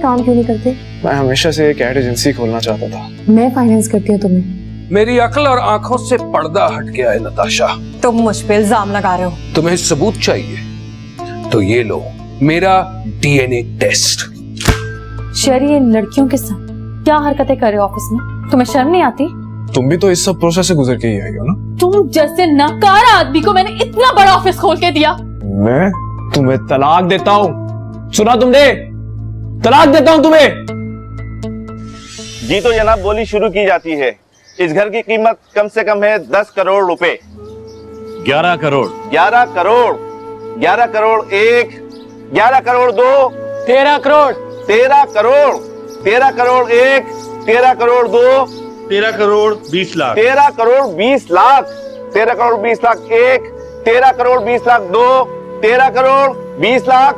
काम क्यों नहीं करते? मैं हमेशा से एक एड एजेंसी खोलना चाहता था। मैं फाइनेंस करती हूँ तुम्हें। मेरी अक्ल और आंखों से पर्दा हट गया है नताशा। तुम मुझ पे इल्जाम लगा रहे हो। तुम्हें सबूत चाहिए तो ये लो मेरा डीएनए टेस्ट। शरी, इन लड़कियों के साथ क्या हरकतें कर रहे हो ऑफिस में? तुम्हें शर्म नहीं आती? तुम भी तो इस सब प्रोसेस से गुजर के ही आई हो ना। तुम जैसे नकारा आदमी को मैंने इतना बड़ा ऑफिस खोल के दिया। मैं तुम्हें तलाक देता हूँ। सुना तुमने? तलाक देता हूँ तुम्हें। जी तो जनाब, बोली शुरू की जाती है। इस घर की कीमत कम से कम है 10 करोड़ रुपए। 11 करोड़। 11 करोड़। 11 करोड़ 1, 11 करोड़ 2, 13 करोड़। 13 करोड़। 13 करोड़ 1, 13 करोड़ 2, 13 करोड़ 20 लाख। 13 करोड़ 20 लाख। 13 करोड़ 20 लाख 1, 13 करोड़ 20 लाख 2, 13 करोड़ 20 लाख।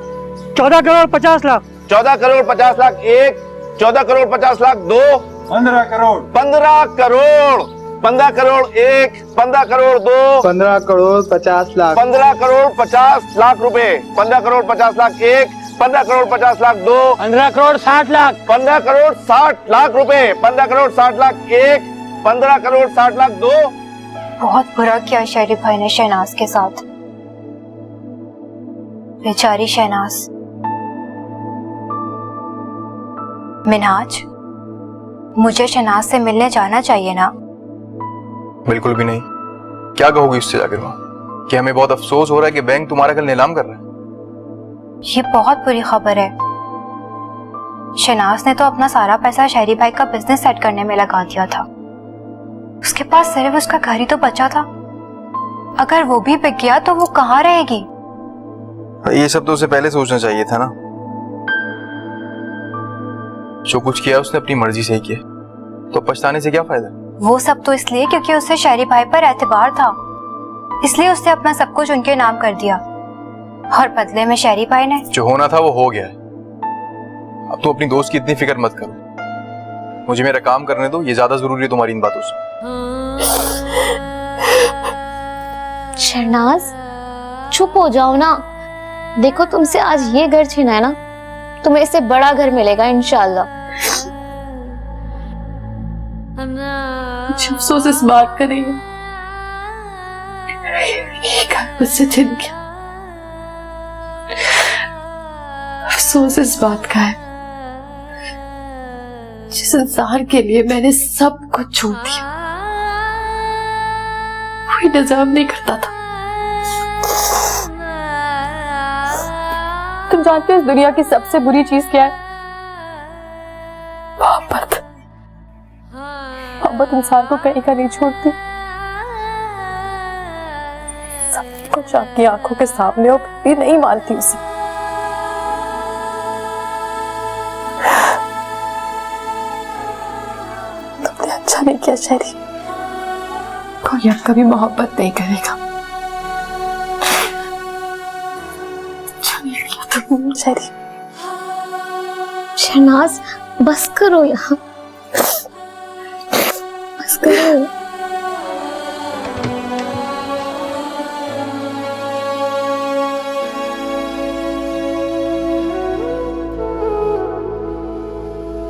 14 करोड़ 50 लाख। 14 करोड़ 50 लाख 1, 14 करोड़ 50 लाख 2, 15 करोड़। 15 करोड़। 15 करोड़ 1, 15 करोड़ 2, 15 करोड़ 50 लाख। 15 करोड़ 50 लाख रुपए। 15 करोड़ 50 लाख 1, 15 करोड़ 50 लाख 2, 15 करोड़ 60 लाख। 15 करोड़ 60 लाख रुपए। 15 करोड़ 60 लाख 1, 15 करोड़ 60 लाख 2। बहुत बुरा किया शरीफ भाई ने शहनाज के साथ। बेचारी शहनाज। मिनहाज, मुझे शहनाज से मिलने जाना चाहिए ना? बिल्कुल भी नहीं। क्या कहोगी उससे जाकर वहां कि हमें बहुत अफसोस हो रहा है कि बैंक तुम्हारा कल नीलाम कर रहा है? ये बहुत बुरी खबर है। शहनाज ने तो अपना सारा पैसा शहरी भाई का बिजनेस सेट करने में लगा दिया था। उसके पास सिर्फ उसका घर ही तो बचा था। अगर वो भी बिक गया तो वो कहाँ रहेगी? ये सब तो उसे पहले सोचना चाहिए था ना। जो कुछ किया उसने अपनी मर्जी से ही किया, तो पछताने से क्या फायदा? वो सब तो इसलिए क्योंकि उसे शहरी भाई पर एतबार था, इसलिए उसने अपना सब कुछ उनके नाम कर दिया। और बदले में शहरी भाई ने जो होना था वो हो गया है। अब तो अपनी दोस्त की इतनी फिक्र मत करो। मुझे मेरा काम करने दो, ये ज्यादा जरूरी है तुम्हारी इन बातों से। शहनाज, चुप हो जाओ ना। देखो, तुमसे आज ये घर छीना है ना, तुम्हें इससे बड़ा घर मिलेगा इंशाल्लाह। अफसोस इस बात का नहीं है, ये घर मुझसे छिन गया। अफसोस इस बात का है, जिस इंसान के लिए मैंने सब कुछ छोड़ दिया, कोई निजाम नहीं करता था। तुम जानते हो इस दुनिया की सबसे बुरी चीज क्या है? मोहब्बत। मोहब्बत इंसान को कहीं का नहीं छोड़ती। सब कुछ आपकी आंखों के सामने हो, फिर भी नहीं मानती उसे। तुमने अच्छा नहीं किया शहरी। कोई अब कभी मोहब्बत नहीं करेगा। शहरी। शहनाज, बस करो यहाँ, बस करो।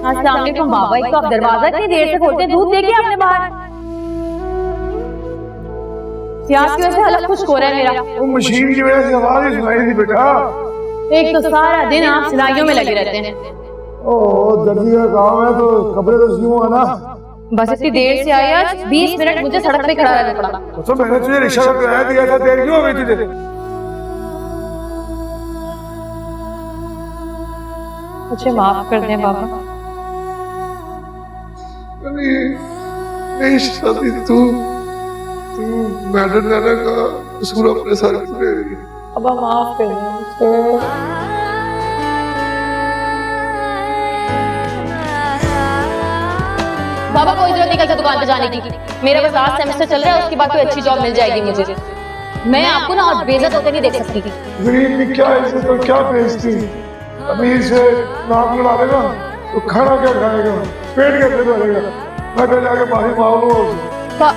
अस्सलाम वालेकुम बाबा, एक तो आप दरवाजा इतनी देर से खोलते, दूध लेके आपने बाहर। प्यास की वजह से हलक खुश्क हो रहा है मेरा। वो मशीन की वजह से आवाज ही सुनाई नहीं बेटा। एक तो सारा दिन आप सिलाइयों में लगे रहते हैं। ओ दर्जी का काम है तो कपड़े तो सिलूं ना। बस इतनी देर से आई, आज 20 मिनट मुझे सड़क पे खड़ा रहना पड़ा। तो मैंने तुझे रिक्शा का किराया दिया था, देर क्यों हो गई तुझे? मुझे माफ कर दें बाबा। नहीं शादी, तू मैडम नाना का कसूर अपने सर पे ले रही है। बाबा माफ कर दें। बाबा कोई जरूरत नहीं कल दुकान पे जाने की। मेरा बस लास्ट सेमेस्टर चल रहा है, उसके बाद कोई अच्छी जॉब मिल जाएगी मुझे। मैं आपको ना और बेइज्जत होते नहीं देख सकती थी। गरीब की क्या इज्जत और क्या बेइज्जती। अमीर से नाक लड़ा देगा तो खाना क्या खाएगा, पेट कैसे भरेगा? मैं कल जाके माफी मांग लूंगा।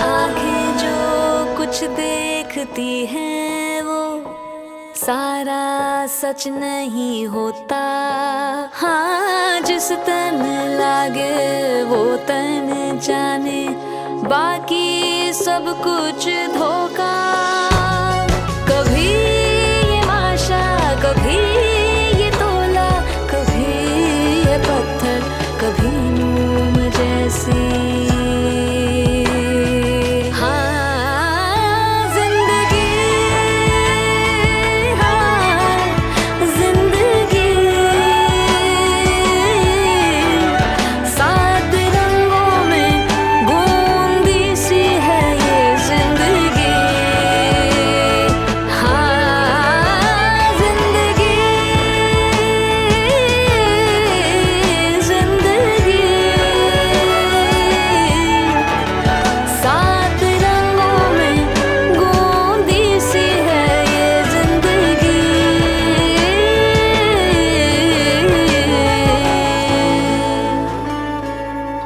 आंखें जो कुछ देखती हैं वो सारा सच नहीं होता, हाँ जिस तन लागे वो तन जाने, बाकी सब कुछ धोखा। कभी ये माशा, कभी ये तोला, कभी ये पत्थर, कभी मोम जैसी।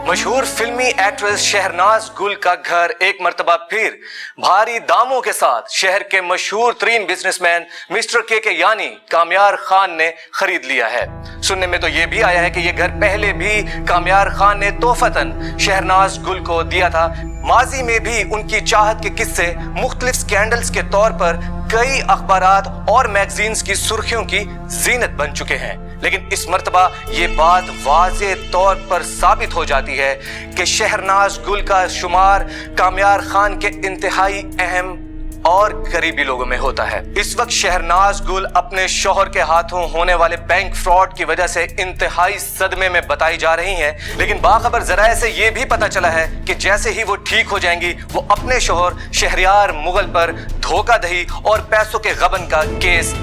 मशहूर फिल्मी एक्ट्रेस शहनाज गुल का घर एक मर्तबा फिर भारी दामों के साथ शहर के मशहूर तरीन बिजनेसमैन मिस्टर के यानी कामयार खान ने खरीद लिया है। सुनने में तो ये भी आया है कि ये घर पहले भी कामयार खान ने तोहफतन शहनाज गुल को दिया था। माजी में भी उनकी चाहत के किस्से मुख्तलिफ स्कैंडल्स के तौर पर कई अखबारात और मैगजीन्स की सुर्खियों की जीनत बन चुके हैं। लेकिन इस मर्तबा ये बात वाज़े तौर पर साबित हो जाती है कि शहनाज गुल का शुमार कामयार खान के इंतहाई अहम और करीबी लोगों में होता है। इस वक्त शहनाज गुल अपने शौहर के हाथों होने वाले बैंक फ्रॉड की वजह से इंतहाई सदमे में बताई जा रही हैं। लेकिन बाखबर जराये से यह भी पता चला है कि जैसे ही वो ठीक हो जाएंगी वो अपने शौहर शहरियार मुगल पर धोखाधड़ी और पैसों के गबन का केस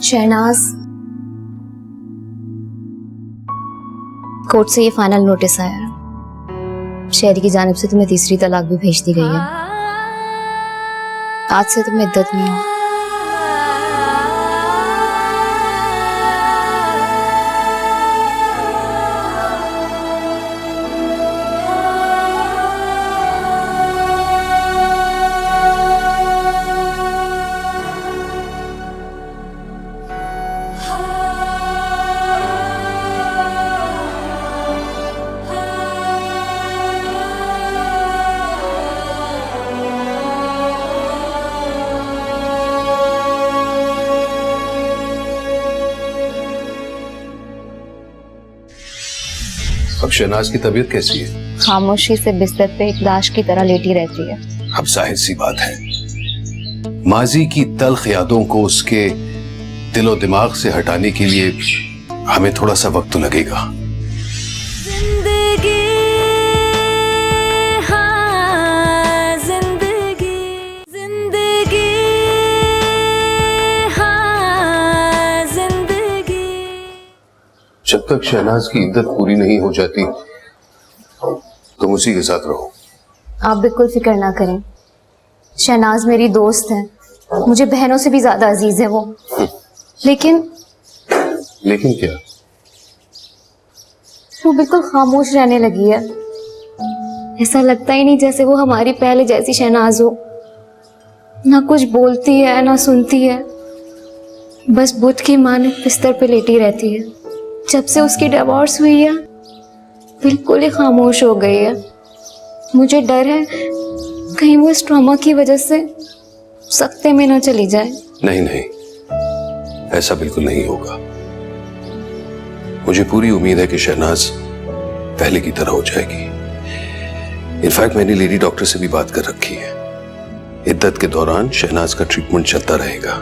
शहनाज, कोर्ट से ये फाइनल नोटिस आया, शहरी की जानिब से तुम्हें तीसरी तलाक भी भेज दी गई है। आज से तुम इद्दत में हो। अब शहनाज की तबीयत कैसी है? खामोशी से बिस्तर पे एक लाश की तरह लेटी रहती है। अब जाहिर सी बात है, माजी की तल्ख यादों को उसके दिलो दिमाग से हटाने के लिए हमें थोड़ा सा वक्त तो लगेगा। जब तक शहनाज की इद्दत पूरी नहीं हो जाती तुम उसी के साथ रहो। आप बिल्कुल फिक्र ना करें, शहनाज मेरी दोस्त है, मुझे बहनों से भी ज्यादा अजीज है वो। लेकिन क्या? वो बिल्कुल खामोश रहने लगी है। ऐसा लगता ही नहीं जैसे वो हमारी पहले जैसी शहनाज हो। ना कुछ बोलती है ना सुनती है, बस बुत की माने बिस्तर पे लेटी रहती है। जब से उसकी डिवोर्स हुई है बिल्कुल ही खामोश हो गई है। मुझे डर है कहीं वो इस ट्रॉमा की वजह से सख्ते में ना चली जाए। नहीं, ऐसा बिल्कुल नहीं होगा। मुझे पूरी उम्मीद है कि शहनाज पहले की तरह हो जाएगी। इनफैक्ट मैंने लेडी डॉक्टर से भी बात कर रखी है। इद्दत के दौरान शहनाज का ट्रीटमेंट चलता रहेगा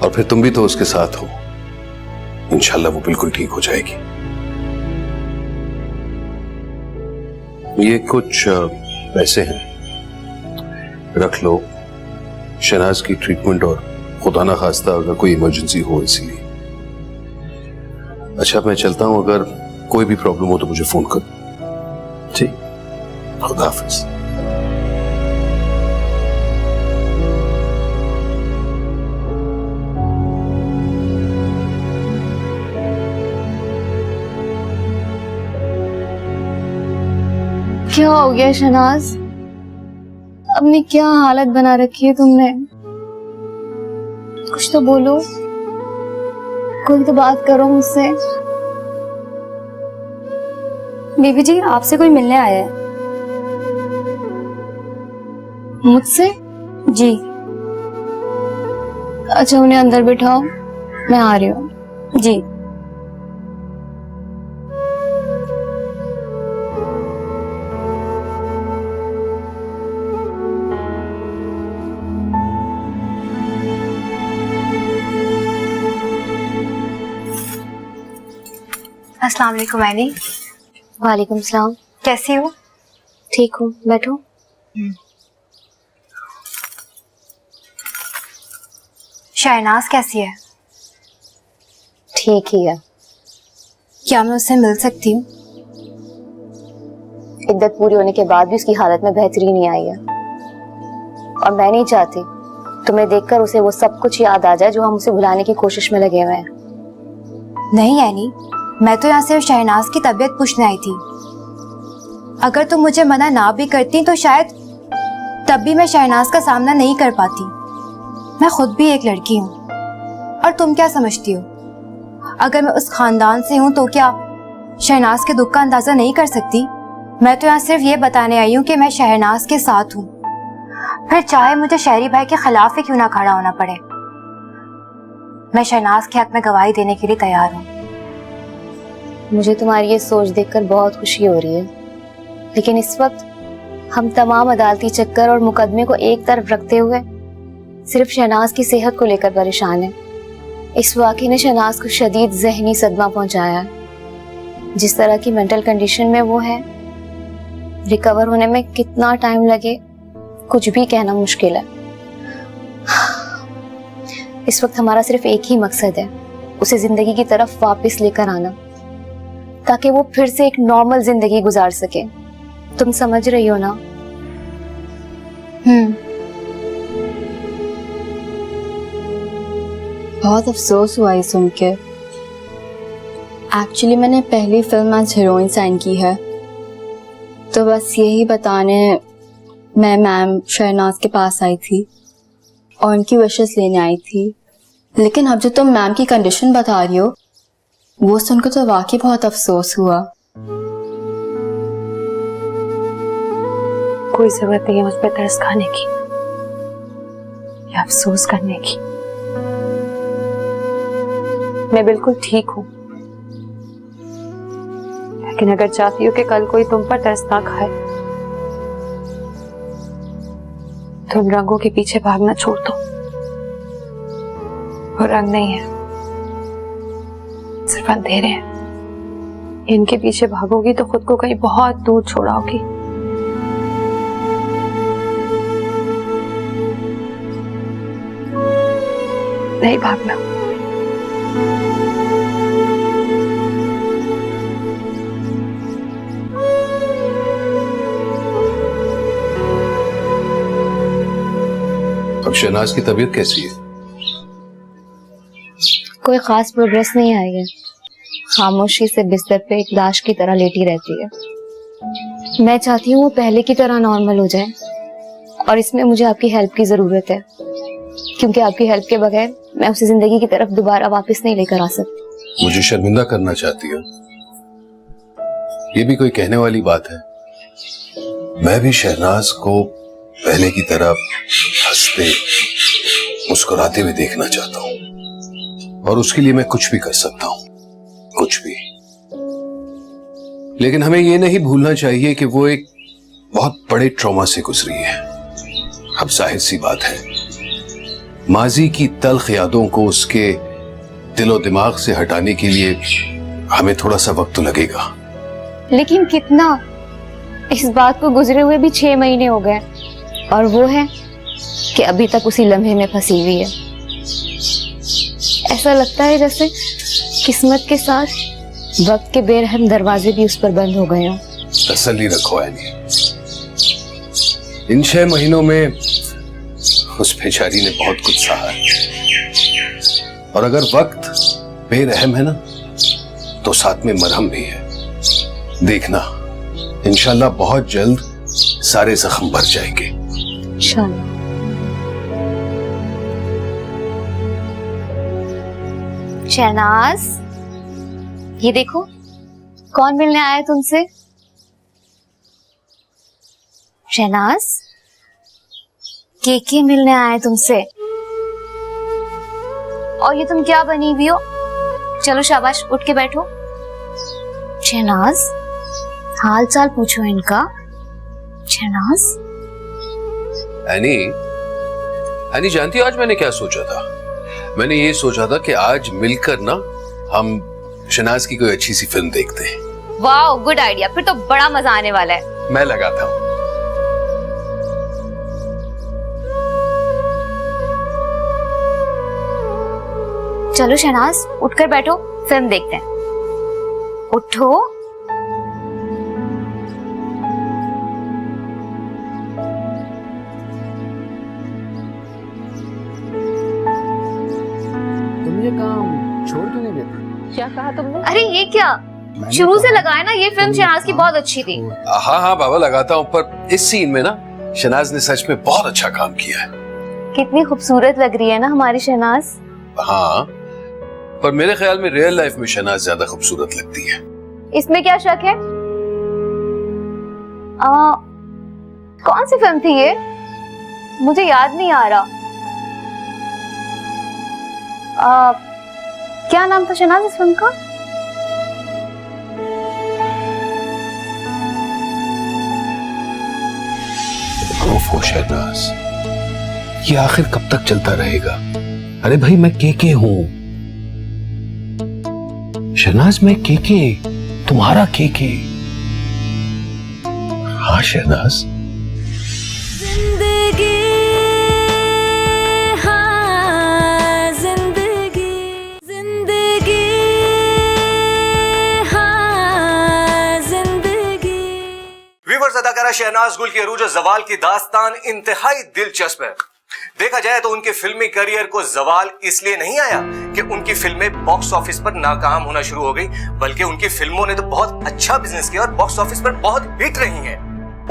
और फिर तुम भी तो उसके साथ हो। इंशाल्लाह वो बिल्कुल ठीक हो जाएगी। ये कुछ पैसे हैं, रख लो। शहनाज की ट्रीटमेंट और खुदा ना खास्ता अगर कोई इमरजेंसी हो इसीलिए। अच्छा मैं चलता हूं, अगर कोई भी प्रॉब्लम हो तो मुझे फोन कर। ठीक, खुदा हाफिज। क्या हो गया शहनाज? अपनी क्या हालत बना रखी है तुमने? कुछ तो बोलो, कोई तो बात करो मुझसे। बीबी जी, आपसे कोई मिलने आया है। मुझसे? जी। अच्छा, उन्हें अंदर बिठाओ, मैं आ रही हूँ। जी। अस्सलाम वालेकुम मैनी। वालेकुम सलाम। कैसी हो? ठीक हूँ, बैठो। शहनाज कैसी है? ठीक ही है। क्या मैं उससे मिल सकती हूँ? इद्दत पूरी होने के बाद भी उसकी हालत में बेहतरी नहीं आई है, और मैं नहीं चाहती तुम्हें देखकर उसे वो सब कुछ याद आ जाए जो हम उसे भुलाने की कोशिश में लगे हुए हैं। नहीं यानी, मैं तो यहाँ सिर्फ शहनाज की तबीयत पूछने आई थी। अगर तुम मुझे मना ना भी करती तो शायद तब भी मैं शहनाज का सामना नहीं कर पाती। मैं खुद भी एक लड़की हूँ, और तुम क्या समझती हो, अगर मैं उस खानदान से हूँ तो क्या शहनाज के दुख का अंदाजा नहीं कर सकती? मैं तो यहाँ सिर्फ ये बताने आई हूँ कि मैं शहनाज के साथ हूँ, फिर चाहे मुझे शहरी भाई के खिलाफ ही क्यों ना खड़ा होना पड़े। मैं शहनाज के हक में गवाही देने के लिए तैयार हूँ। मुझे तुम्हारी ये सोच देखकर बहुत खुशी हो रही है, लेकिन इस वक्त हम तमाम अदालती चक्कर और मुकदमे को एक तरफ रखते हुए सिर्फ शहनाज की सेहत को लेकर परेशान है। इस वाक़े ने शहनाज को शदीद ज़हनी सदमा पहुंचाया है। जिस तरह की मेंटल कंडीशन में वो है, रिकवर होने में कितना टाइम लगे कुछ भी कहना मुश्किल है। इस वक्त हमारा सिर्फ एक ही मकसद है, उसे जिंदगी की तरफ वापस लेकर आना, ताकि वो फिर से एक नॉर्मल जिंदगी गुजार सके। तुम समझ रही हो ना? बहुत अफसोस हुआ ये सुन के। एक्चुअली मैंने पहली फिल्म एज हीरोइन साइन की है, तो बस यही बताने मैं मैम शहनाज के पास आई थी और उनकी विशेस लेने आई थी। लेकिन अब जो तुम मैम की कंडीशन बता रही हो, वो सुनकर तो वाकई बहुत अफसोस हुआ। कोई जरूरत नहीं है मुझ पर तरस खाने की या अफसोस करने की। मैं बिल्कुल ठीक हूँ, लेकिन अगर चाहती हो कि कल कोई तुम पर तरस ना खाए तो इन रंगों के पीछे भागना छोड़ दो। वो रंग नहीं है, सिर्फ अंधेरे हैं। इनके पीछे भागोगी तो खुद को कहीं बहुत दूर छोड़ाओगी। नहीं भागना। अब शहनाज की तबीयत कैसी है? कोई खास प्रोग्रेस नहीं आई है। खामोशी से बिस्तर पे एक लाश की तरह लेटी रहती है। मैं चाहती हूँ वो पहले की तरह नॉर्मल हो जाए, और इसमें मुझे आपकी हेल्प की जरूरत है, क्योंकि आपकी हेल्प के बगैर मैं उसे जिंदगी की तरफ दोबारा वापस नहीं लेकर आ सकती। मुझे शर्मिंदा करना चाहती हो? ये भी कोई कहने वाली बात है? मैं भी शहनाज को पहले की तरह हंसते मुस्कुराते हुए देखना चाहता हूँ, और उसके लिए मैं कुछ भी कर सकता हूँ, कुछ भी। लेकिन हमें ये नहीं भूलना चाहिए कि वो एक बहुत बड़े ट्रॉमा से गुजरी है। अब जाहिर सी बात है, माजी की तल्ख यादों को उसके दिलो दिमाग से हटाने के लिए हमें थोड़ा सा वक्त तो लगेगा। लेकिन कितना? इस बात को गुजरे हुए भी 6 महीने हो गए, और वो है कि अभी तक उसी लम्हे में फंसी हुई है। ऐसा लगता है जैसे किस्मत के साथ वक्त के बेरहम दरवाजे भी उस पर बंद हो गए हैं। तसल्ली रखो एनी, इन 6 महीनों में उस बेचारी ने बहुत कुछ सहा है, और अगर वक्त बेरहम है ना, तो साथ में मरहम भी है। देखना, इंशाल्लाह बहुत जल्द सारे जख्म भर जाएंगे। इंशाल्लाह। शहनाज, ये देखो कौन मिलने आया है तुमसे। शहनाज, केके मिलने आया है तुमसे। और ये तुम क्या बनी हुई हो? चलो शाबाश, उठ के बैठो। शहनाज, हाल चाल पूछो इनका। शहनाज, एनी जानती हो आज मैंने क्या सोचा था? मैंने ये सोचा था कि आज मिलकर ना हम शहनाज की कोई अच्छी सी फिल्म देखते हैं। वाह, गुड आइडिया। फिर तो बड़ा मजा आने वाला है। मैं लगाता हूँ। चलो शहनाज, उठकर बैठो, फिल्म देखते हैं। उठो। तुम ये काम छोड़ क्यों नहीं देते? क्या कहा तुमने? अरे ये क्या, शुरू से लगाया ना, ये फिल्म शहनाज की बहुत अच्छी थी। हाँ हाँ बाबा लगाता हूँ, पर इस सीन में ना शहनाज ने सच में बहुत अच्छा काम किया है। कितनी खूबसूरत लग रही है ना हमारी शहनाज। हाँ, पर मेरे ख्याल में रियल लाइफ में शहनाज ज्यादा खूबसूरत लगती है। इसमें क्या शक है? कौन सी फिल्म थी ये? मुझे याद नहीं आ रहा। क्या नाम था शहनाज इस फिल्म का? ओफो शहनाज, ये आखिर कब तक चलता रहेगा? अरे भाई मैं केके हूँ शहनाज, मैं केके, तुम्हारा केके। हाँ शहनाज। जिंदगी, हाँ जिंदगी, जिंदगी, हाँ जिंदगी। व्यूअर्स, अदाकारा शहनाज गुल की अरूज और जवाल की दास्तान इंतहाई दिलचस्प है। देखा जाए तो उनके फिल्मी करियर को जवाल इसलिए नहीं आया कि उनकी फिल्में बॉक्स ऑफिस पर नाकाम होना शुरू हो गई, बल्कि उनकी फिल्मों ने तो बहुत अच्छा बिजनेस किया और बॉक्स ऑफिस पर बहुत हिट रही हैं।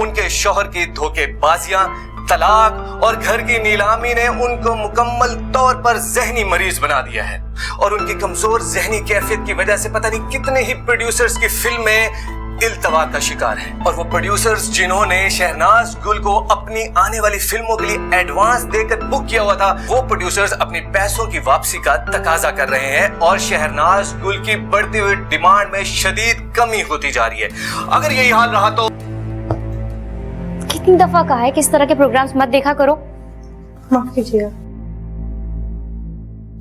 उनके शौहर की धोखेबाजियां, तलाक और घर की नीलामी ने उनको मुकम्मल तौर पर जहनी मरीज बना दिया है और उनकी कमजोर जहनी कैफियत की वजह से पता नहीं कितने ही प्रोड्यूसर्स की फिल्में इल्तवा का शिकार है। और वो प्रोड्यूसर्स जिन्होंने शहनाज गुल को अपनी आने वाली फिल्मों के लिए एडवांस देकर बुक किया हुआ था, वो प्रोड्यूसर्स अपने पैसों की वापसी का तकाजा कर रहे हैं और शहनाज गुल की बढ़ती हुई डिमांड में शदीद कमी होती जा रही है। अगर यही हाल रहा तो कितनी दफा कहा है कि इस तरह के प्रोग्राम्स मत देखा करो। माफ कीजिए।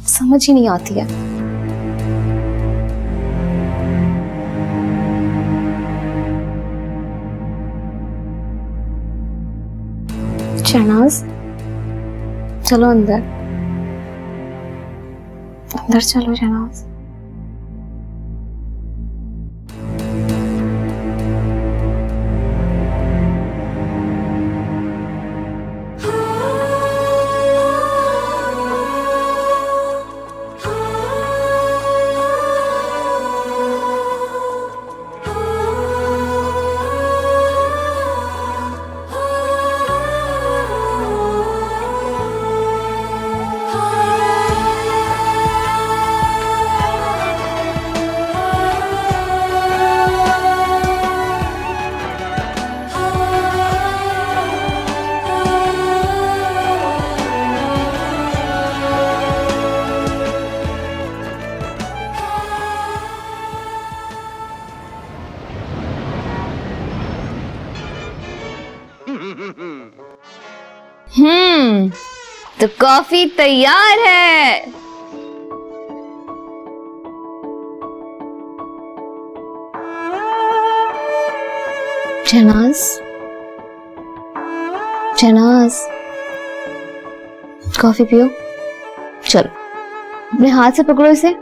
समझ ही नहीं आती है। शहनाज, चलो अंदर, अंदर चलो शहनाज। तो कॉफी तैयार है। शहनाज, शहनाज, कॉफी पियो। चलो अपने हाथ से पकड़ो इसे।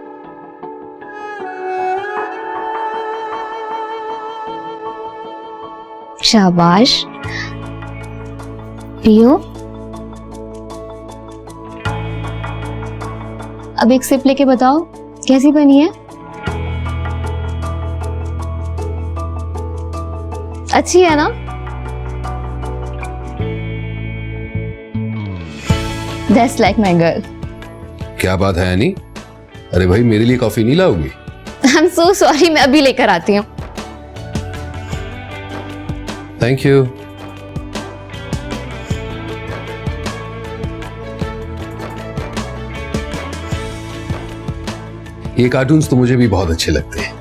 शाबाश, पियो। अब एक सिप लेके बताओ कैसी बनी है। अच्छी है ना? Just like my girl. क्या बात है यानी? अरे भाई मेरे लिए कॉफी नहीं लाओगी? I'm so sorry, मैं अभी लेकर आती हूँ। Thank you. ये कार्टून्स तो मुझे भी बहुत अच्छे लगते हैं।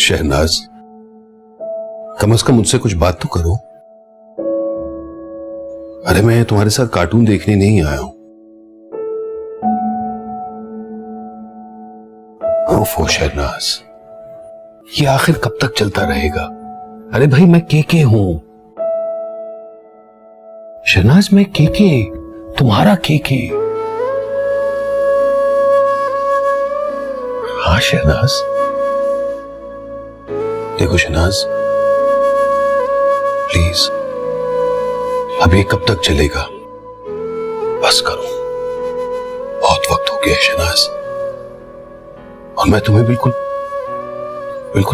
शहनाज, कम से कम मुझसे कुछ बात तो करो। अरे मैं तुम्हारे साथ कार्टून देखने नहीं आया हूं। ओफो शहनाज, ये आखिर कब तक चलता रहेगा? अरे भाई मैं केके हूं। शहनाज मैं केके, तुम्हारा केके। हाँ शहनाज, देखो शहनाज, प्लीज अब ये कब तक चलेगा? बस करो, बहुत वक्त हो गया शहनाज, और मैं तुम्हें बिल्कुल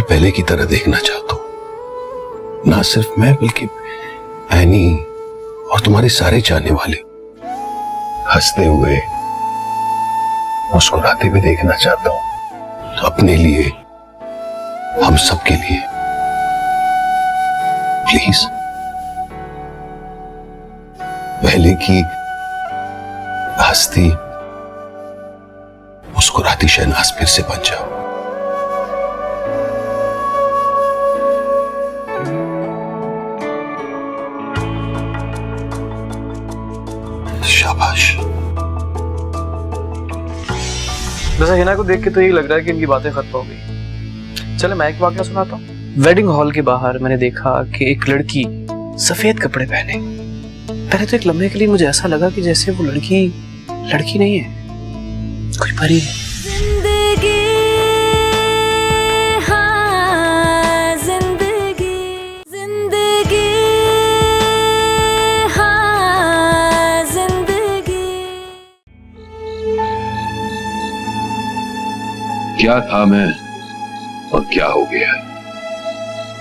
पहले की तरह देखना चाहता हूं। ना सिर्फ मैं बल्कि एनी और तुम्हारे सारे चाहने वाले हंसते हुए, मुस्कुराते हुए देखना चाहता हूं। तो अपने लिए, हम सबके लिए प्लीज पहले की हंसती मुस्कुराती शहनाज फिर से बन जाओ। शाबाश। वैसे हिना को देख के तो यही लग रहा है कि इनकी बातें खत्म हो गई। चलो मैं एक वाकया सुनाता हूँ। वेडिंग हॉल के बाहर मैंने देखा कि एक लड़की सफेद कपड़े पहने। पहले तो एक लम्हे के लिए मुझे ऐसा लगा कि जैसे वो लड़की नहीं है, कोई परी है। जिंदगी, हाँ जिंदगी, जिंदगी, हाँ जिंदगी। क्या था मैं और क्या हो गया?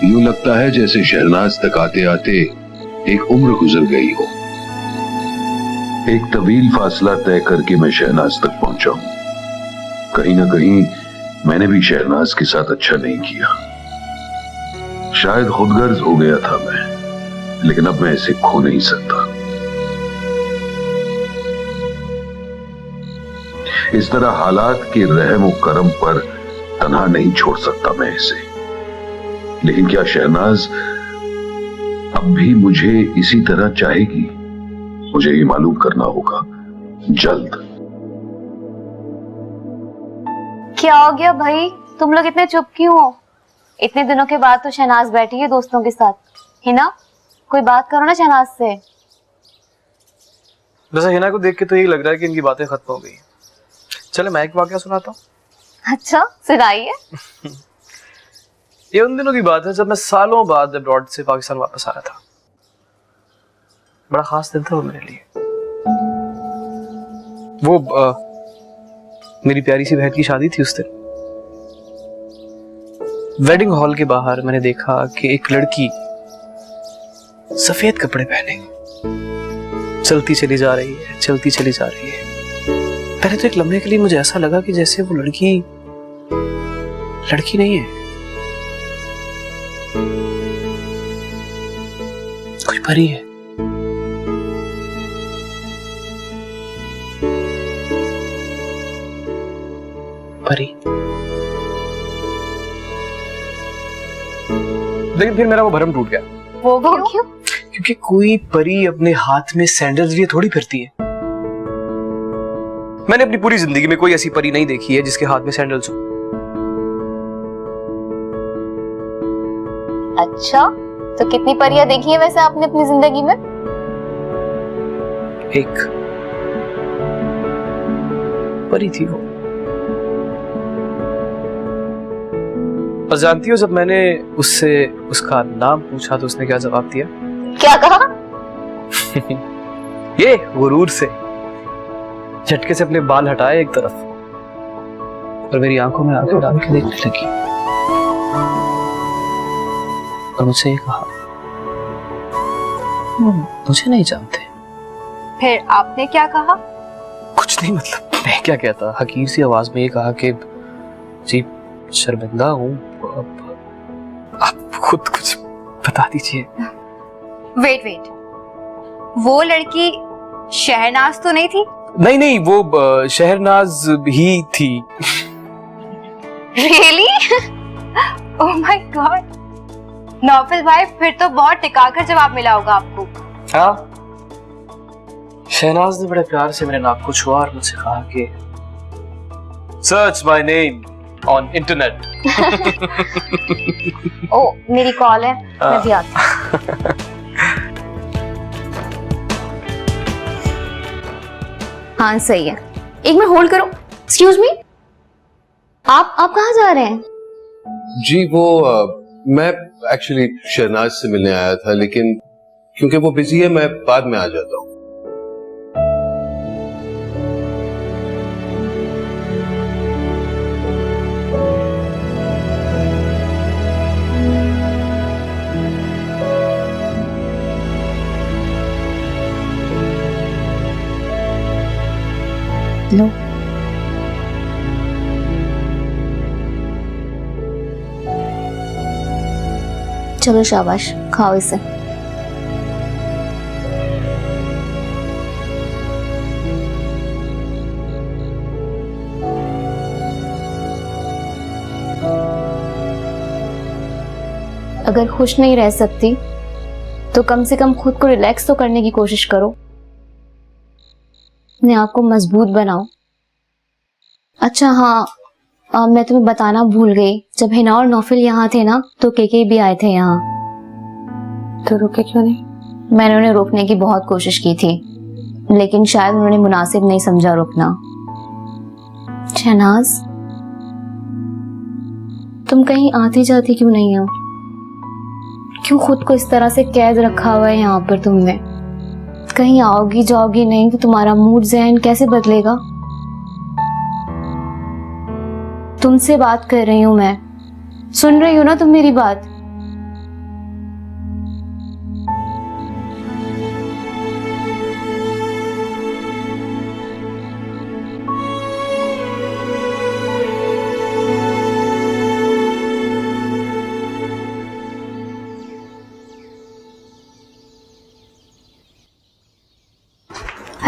यूं लगता है जैसे शहनाज तक आते आते एक उम्र गुजर गई हो। एक तवील फासला तय करके मैं शहनाज तक पहुंचा हूं। कहीं ना कहीं मैंने भी शहनाज के साथ अच्छा नहीं किया। शायद खुदगर्ज हो गया था मैं, लेकिन अब मैं इसे खो नहीं सकता। इस तरह हालात के रहम और करम पर तन्हा नहीं छोड़ सकता मैं इसे। लेकिन क्या शहनाज अब भी मुझे इसी तरह चाहेगी? मुझे ये मालूम करना होगा जल्द। क्या हो गया भाई, तुम लोग इतने चुप क्यों हो? इतने दिनों के बाद तो शहनाज बैठी है दोस्तों के साथ। हिना, कोई बात करो ना शहनाज से। वैसे हिना को देख के तो यही लग रहा है कि इनकी बातें खत्म हो गई। चलो मैं एक वाकया सुनाता हूँ। अच्छा सुनाइए। ये उन दिनों की बात है जब मैं सालों बाद अब्रॉड से पाकिस्तान वापस आ रहा था। बड़ा खास दिन था वो मेरे लिए। वो मेरी प्यारी सी बहन की शादी थी उस दिन। वेडिंग हॉल के बाहर मैंने देखा कि एक लड़की सफेद कपड़े पहने चलती चली जा रही है, चलती चली जा रही है। पहले तो एक लम्हे के लिए मुझे ऐसा लगा कि जैसे वो लड़की नहीं है, कोई परी है। परी। लेकिन फिर मेरा वो भरम टूट गया। वो क्यों? क्योंकि कोई परी अपने हाथ में सैंडल्स लिए थोड़ी फिरती है। मैंने अपनी पूरी जिंदगी में कोई ऐसी परी नहीं देखी है जिसके हाथ में सैंडल्स हो। अच्छा, तो कितनी परियां देखी है वैसे आपने अपनी जिंदगी में? एक परी थी वो। और जानती हो, जब मैंने उससे उसका नाम पूछा तो उसने क्या जवाब दिया? क्या कहा? ये गुरूर से झटके से अपने बाल हटाए एक तरफ और मेरी आंखों में आंखें डाल के देखने लगी और मुझसे ये कहा, मुझे नहीं जानते। फिर आपने क्या कहा? कुछ नहीं, मतलब मैं क्या कहता, हकीर सी आवाज में ये कहा कि जी शर्मिंदा हूँ, आप खुद कुछ बता दीजिए। वेट, वो लड़की शहनाज तो नहीं थी? नहीं, वो शहनाज ही थी। Really? Oh my God. Naufal भाई, फिर तो बहुत टिकाकर जवाब मिला होगा आपको। हाँ, शहनाज ने बड़े प्यार से मेरे नाक को छुआ और मुझसे कहा कि search my name on internet. Oh, मेरी कॉल है, मैं भी आती हूँ। हाँ सही है, एक मिनट होल्ड करो। एक्सक्यूज मी, आप कहाँ जा रहे हैं? जी वो मैं एक्चुअली शहनाज से मिलने आया था, लेकिन क्योंकि वो बिजी है मैं बाद में आ जाता हूँ। लो, चलो शाबाश, खाओ इसे। अगर खुश नहीं रह सकती तो कम से कम खुद को रिलैक्स तो करने की कोशिश करो, अपने आप को मजबूत बनाओ। अच्छा हाँ, मैं तुम्हें बताना भूल गई, जब हिना और नौफिल यहाँ थे ना तो केके भी आए थे यहाँ। तो रुके क्यों नहीं? मैंने उन्हें रोकने की बहुत कोशिश की थी, लेकिन शायद उन्होंने मुनासिब नहीं समझा रोकना। शहनाज, तुम कहीं आती जाती क्यों नहीं हो? क्यों खुद को इस तरह से कैद रखा हुआ है यहाँ पर तुमने? कहीं आओगी जाओगी नहीं तो तुम्हारा मूड ज़हन कैसे बदलेगा? तुमसे बात कर रही हूं मैं, सुन रही हो ना तुम मेरी बात?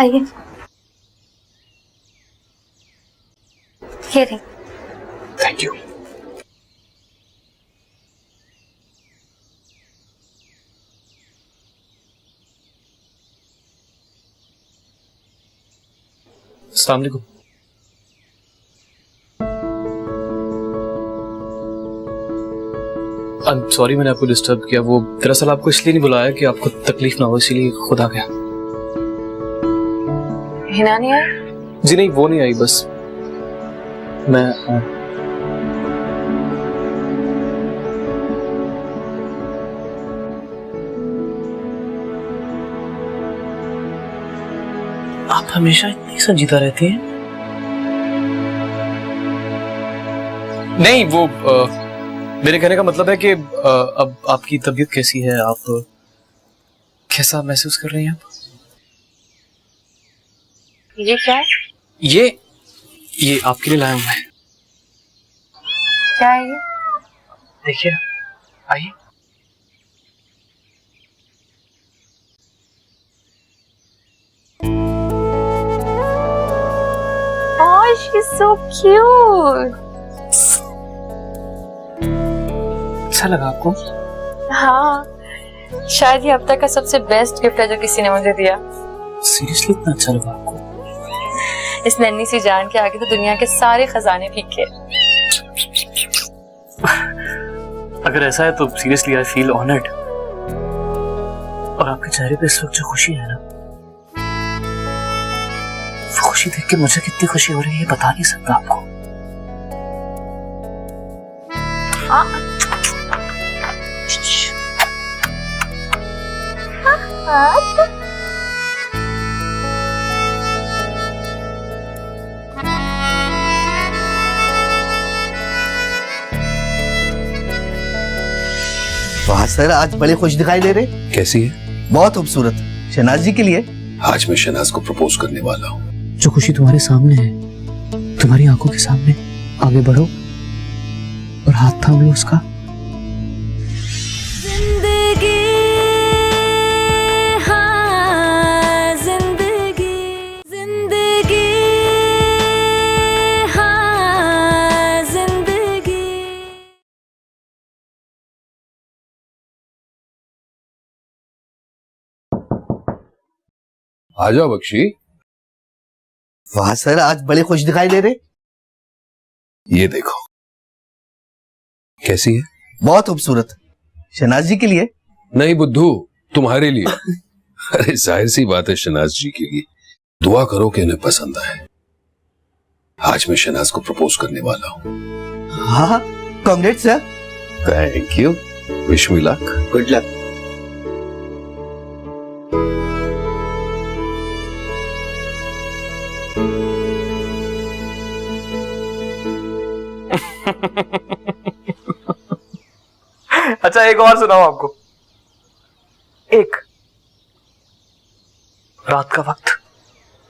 आइए, ये रही। Thank you. अस्सलाम वालेकुम। आई एम सॉरी मैंने आपको डिस्टर्ब किया। वो दरअसल आपको इसलिए नहीं बुलाया कि आपको तकलीफ ना हो, इसीलिए खुद आ गया। हिना नहीं आई? जी नहीं, वो नहीं आई, बस मैं आप हमेशा इतनी संजीदा रहती हैं? नहीं, वो मेरे कहने का मतलब है कि अब आपकी तबीयत कैसी है? आप कैसा महसूस कर रही हैं आप? ये क्या है? ये आपके लिए लाया हूं मैं। क्या है ये? देखिए, आइए। Oh, she's so cute. अच्छा लगा आपको? हाँ, शायद ये अब तक का सबसे बेस्ट गिफ्ट है जो किसी ने मुझे दिया। सीरियसली इतना अच्छा लगा आपको? इस नन्ही सी जान के आगे तो दुनिया के सारे खजाने फीके। अगर ऐसा है तो सीरियसली आई फील ऑनर्ड। और आपके चेहरे पे इस वक्त जो खुशी है ना, वो खुशी देख के मुझे कितनी खुशी हो रही है बता नहीं सकता आपको। वाह सर, आज बड़े खुश दिखाई दे रहे। कैसी है? बहुत खूबसूरत। शहनाज जी के लिए आज मैं शहनाज को प्रपोज करने वाला हूँ। जो खुशी तुम्हारे सामने है, तुम्हारी आंखों के सामने, आगे बढ़ो और हाथ थाम लो उसका। जिंदगी, हाँ जिंदगी, जिंदगी, हाँ जिंदगी। आ जाओ बख्शी। वाह सर, आज बड़े खुश दिखाई दे रहे। ये देखो। कैसी है? बहुत खूबसूरत। शहनाज जी के लिए? नहीं बुद्धू, तुम्हारे लिए। अरे जाहिर सी बात है शहनाज जी के लिए। दुआ करो कि उन्हें पसंद आए। आज मैं शहनाज को प्रपोज करने वाला हूँ। हाँ, congrats sir. Thank you. Wish me luck. Good luck. अच्छा एक और सुनाओ आपको। एक रात का वक्त,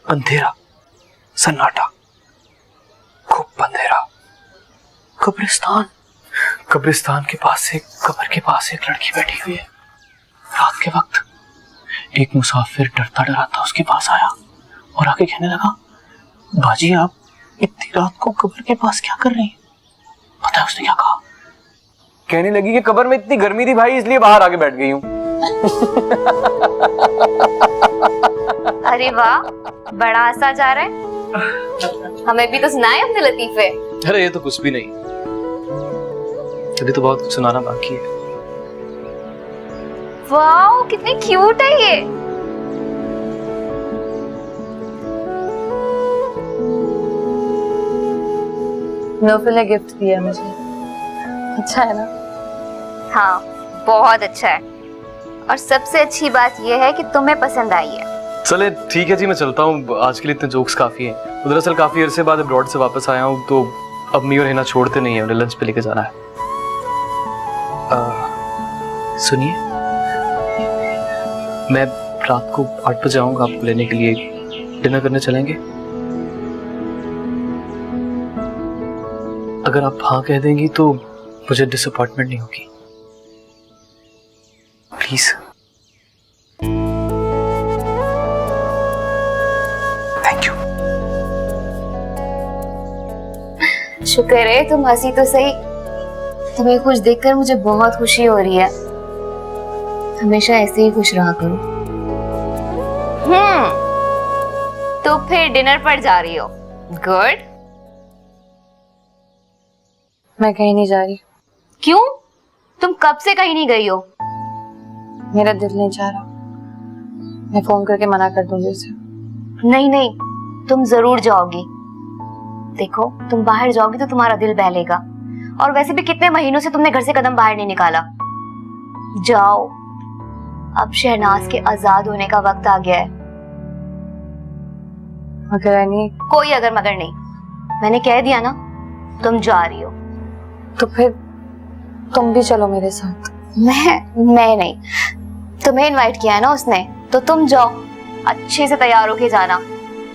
अंधेरा, सन्नाटा, खूब अंधेरा, कब्रिस्तान, कब्रिस्तान के पास एक कब्र के पास एक लड़की बैठी हुई है। रात के वक्त एक मुसाफिर डरता डराता उसके पास आया और आके कहने लगा, बाजी आप इतनी रात को कब्र के पास क्या कर रही हैं? पता है उसने क्या कहा? कहने लगी कि कब्र में इतनी गर्मी थी भाई, इसलिए बाहर आके बैठ गई हूँ। अरे वाह, बड़ा हंसा जा रहा है। हमें भी तो सुनाए अपने लतीफे। अरे ये तो कुछ भी नहीं, अभी तो बहुत कुछ सुनाना बाकी है। वाह, कितनी क्यूट है ये। नौफल ने गिफ्ट दिया मुझे, अच्छा है ना? हाँ, बहुत अच्छा है। और सबसे अच्छी बात यह है कि तुम्हें पसंद आई है। चले ठीक है जी, मैं चलता हूँ, आज के लिए इतने जोक्स काफी हैं। दरअसल काफी अरसे बाद अब्रॉड से वापस आया हूँ, तो अब मी और हिना छोड़ते नहीं है, उन्हें लंच पे लेके जाना है। सुनिए, मैं रात को 8 बजे आऊंगा आपको लेने के लिए। डिनर करने चलेंगे? अगर आप हाँ कह देंगी तो मुझे डिसअपॉइंटमेंट नहीं होगी, प्लीज। Thank you. शुक्र है तुम हंसी तो सही। तुम्हें खुश देखकर मुझे बहुत खुशी हो रही है। हमेशा ऐसे ही खुश रहा करो। तो फिर डिनर पर जा रही हो? गुड। मैं कहीं नहीं जा रही। क्यों? तुम कब से कहीं नहीं गई हो? मेरा दिल नहीं चाह रहा। मैं फोन करके मना कर दूंगी उसे। नहीं नहीं, तुम जरूर जाओगी। देखो, तुम बाहर जाओगी तो तुम्हारा दिल बहलेगा। और वैसे भी कितने महीनों से तुमने घर से कदम बाहर नहीं निकाला। जाओ, अब शहनाज के आजाद होने का वक्त आ गया है। मगर नहीं। कोई अगर मगर नहीं, मैंने कह दिया ना, तुम जा रही हो। तो फिर तुम भी चलो मेरे साथ। मैं नहीं, तुम्हें इनवाइट किया है ना उसने, तो तुम जाओ। अच्छे से तैयार होके जाना।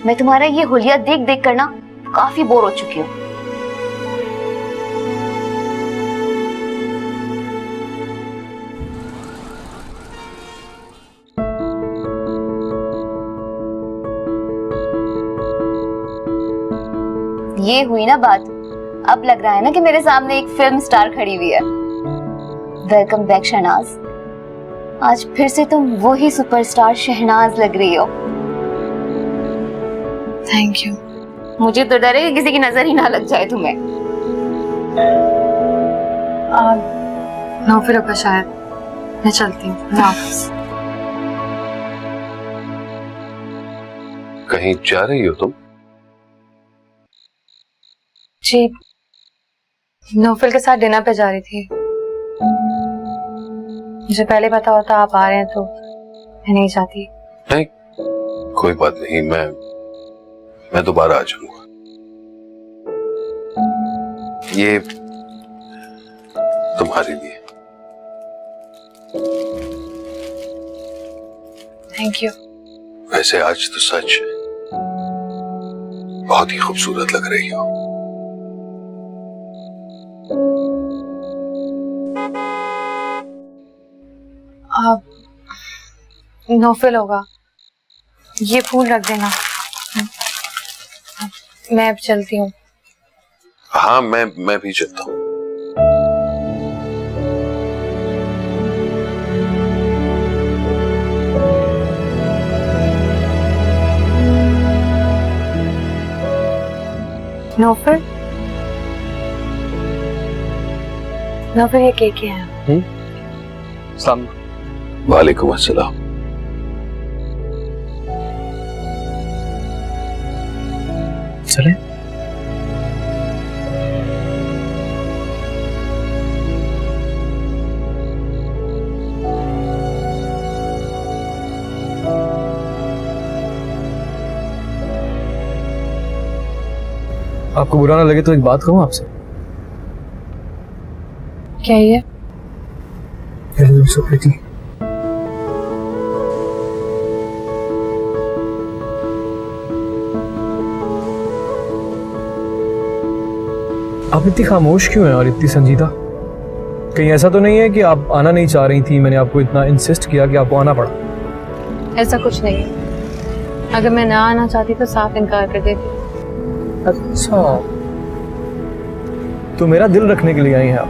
मैं तुम्हारा ये हुलिया देख देख कर ना काफी बोर हो चुकी हूँ। ये हुई ना बात। अब लग रहा है ना कि मेरे सामने एक फिल्म स्टार खड़ी हुई है। Welcome back Shehnaaz. आज फिर से तुम वही सुपरस्टार शहनाज लग रही हो। Thank you. मुझे तो डर है कि किसी की नजर ही ना लग जाए तुम्हें। नौफिल होगा शायद। मैं चलती हूँ, अल्लाह हाफिज़। कहीं जा रही हो तुम? जी, नौफिल के साथ डिनर पे जा रही थी। मुझे पहले पता होता आप आ रहे हैं तो मैं नहीं जाती। नहीं, कोई बात नहीं, मैं दोबारा आ जाऊंगा। ये तुम्हारे लिए। Thank you. वैसे आज तो सच बहुत ही खूबसूरत लग रही हो। आप नौफिल होगा, ये फूल रख देना। मैं अब चलती हूँ। हाँ, मैं भी चलता हूँ। नौफिल, नौफिल ये केक है। वालेकुम अस्सलाम। चले? आपको बुरा ना लगे तो एक बात कहूँ आपसे? क्या ये? So pretty. आप इतनी खामोश क्यों हैं और इतनी संजीदा? कहीं ऐसा तो नहीं है कि आप आना नहीं चाह रही थी, मैंने आपको इतना इंसिस्ट किया कि आपको आना पड़ा? ऐसा कुछ नहीं है। अगर मैं ना आना चाहती तो साफ इनकार कर देती। अच्छा, तो मेरा दिल रखने के लिए आई हैं आप?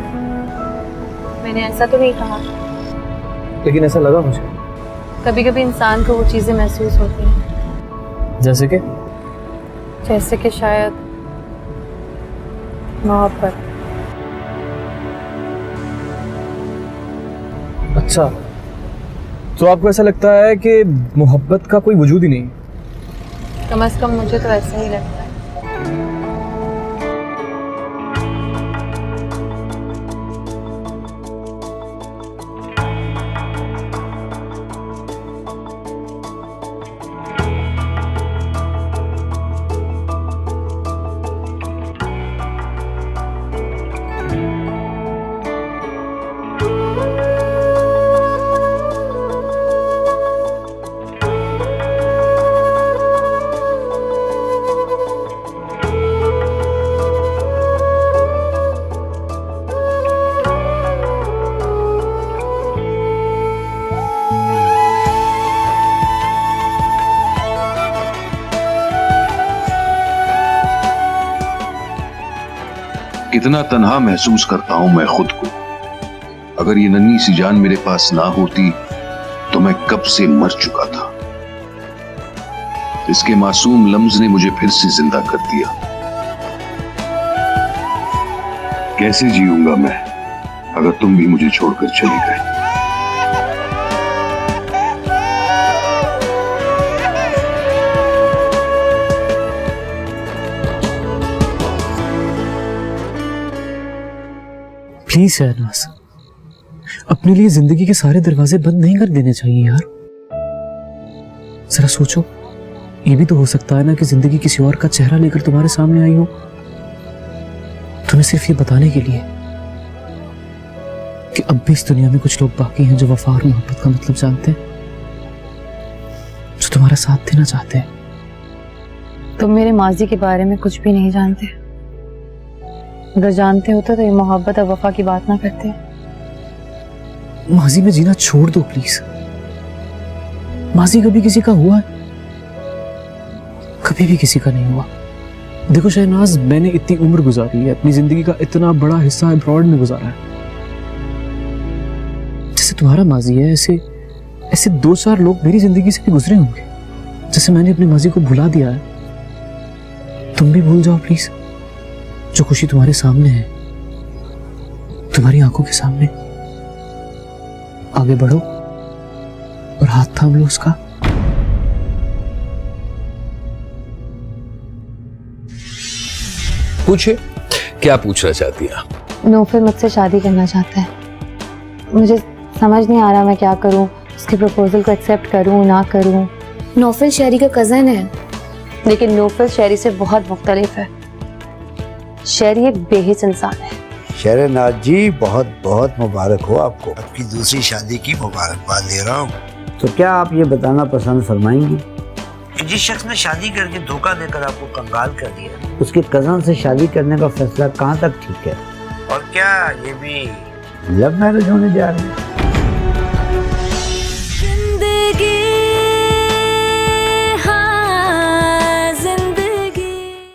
मैंने ऐसा तो नहीं कहा, लेकिन ऐसा लगा मुझे। कभी कभी इंसान को वो चीजें महसूस होती हैं। जैसे कि? जैसे कि शायद मोहब्बत। अच्छा, तो आपको ऐसा लगता है कि मोहब्बत का कोई वजूद ही नहीं? कम से कम मुझे तो ऐसा ही लगता है। कितना तन्हा महसूस करता हूं मैं खुद को। अगर ये नन्ही सी जान मेरे पास ना होती तो मैं कब से मर चुका था। इसके मासूम लम्ज ने मुझे फिर से जिंदा कर दिया। कैसे जीऊंगा मैं अगर तुम भी मुझे छोड़कर चले गए। प्लीज शहनाज, अपने लिए जिंदगी के सारे दरवाजे बंद नहीं कर देने चाहिए यार। जरा सोचो, ये भी तो हो सकता है ना कि जिंदगी किसी और का चेहरा लेकर तुम्हारे सामने आई हो, तुम्हें सिर्फ ये बताने के लिए कि अब भी इस दुनिया में कुछ लोग बाकी हैं जो वफा और मोहब्बत का मतलब जानते हैं, जो तुम्हारा साथ देना चाहते हैं। तुम मेरे माजी के बारे में कुछ भी नहीं जानते। अगर जानते होते तो ये मोहब्बत और वफा की बात ना करते। माजी में जीना छोड़ दो प्लीज। माजी कभी किसी का हुआ है? कभी भी किसी का नहीं हुआ। देखो शहनाज, मैंने इतनी उम्र गुजारी है, अपनी जिंदगी का इतना बड़ा हिस्सा अब्रॉड में गुजारा है। जैसे तुम्हारा माजी है, ऐसे 2-4 लोग मेरी जिंदगी से भी गुजरे होंगे। जैसे मैंने अपने माजी को भुला दिया है, तुम भी भूल जाओ प्लीज। जो खुशी तुम्हारे सामने है, तुम्हारी आंखों के सामने, आगे बढ़ो और हाथ थाम लो उसका। पूछे क्या पूछना चाहती हैं? नौफल मुझसे शादी करना चाहता है। मुझे समझ नहीं आ रहा मैं क्या करूं, उसके प्रपोजल को एक्सेप्ट करूं ना करूं। नौफल शहरी का कजन है, लेकिन नौफल शहरी से बहुत मुख्तलिफ है। शहरी एक बेहिस इंसान है। शहनाज जी बहुत बहुत मुबारक हो आपको, आपकी दूसरी शादी की मुबारकबाद दे रहा हूँ। तो क्या आप ये बताना पसंद फरमाएंगी कि जिस शख्स ने शादी करके धोखा देकर आपको कंगाल कर दिया, उसके कजन से शादी करने का फैसला कहाँ तक ठीक है? और क्या ये भी लव मैरिज होने जा रही है?